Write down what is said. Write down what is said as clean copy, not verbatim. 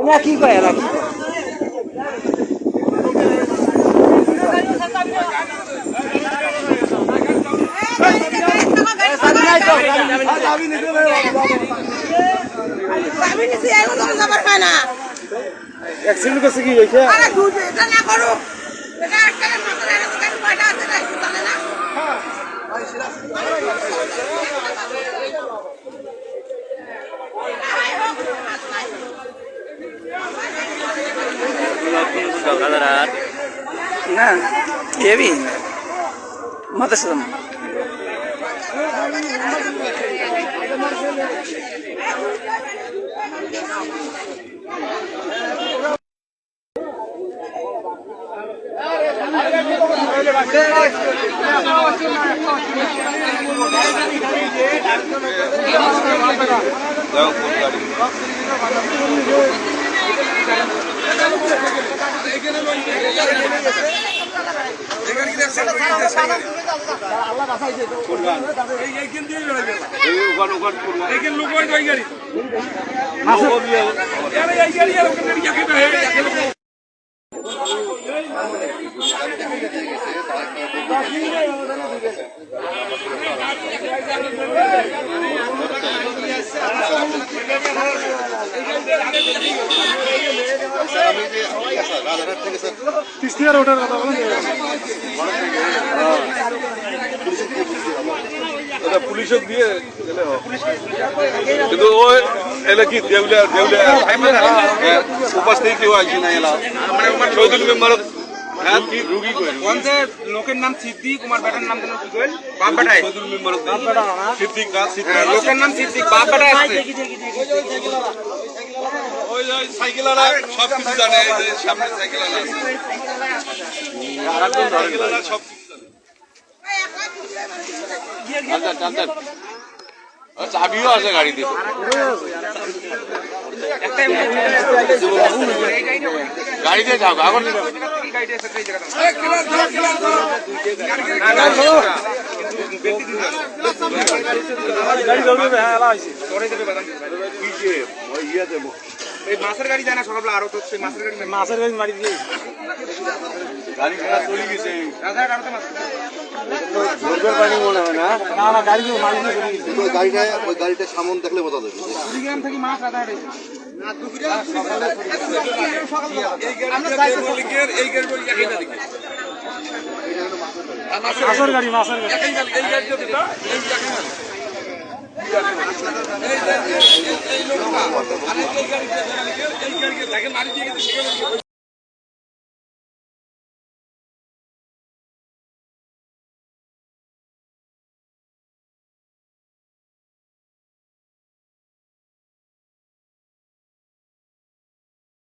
না কি কয় না কি অ্যাক্সিডেন্ট করছে কি হয়েছে না এবি মাতাসলাম পুলিশ দিয়ে কিন্তু ও এলে কি দেউলিয়া উপাস থেকে কেউ আসি না এলা চৌধুরী মেম্বার হ্যাঁ কি রুগী কই লোকের নাম সিদ্দিক কুমার বেটার নাম জানো কি কইল বাপ বেটাই চৌধুরী মেম্বার সিদ্দিক না লোকের নাম সিদ্দিক বাপ বেটাই আছে ওই সাইকেলওয়ালা সব কিছু জানে সামনে সাইকেলওয়ালা সাইকেলওয়ালা সব চাবিও আছে গাড়িতে গাড়িতে যাও এখন মাছের গাড়ি যায় না সকালবেলা আরো তো মাছের গাড়ি মারি দিয়ে গাড়ি খারাপ চলে গেছে পানি মনে হয় না না না গাড়ি গাড়িটা সামন দেখলে বোঝা যাবে কুড়িগ্রাম থেকে মাছ রাধাহাটে মাছের গাড়ি এই গাড়ি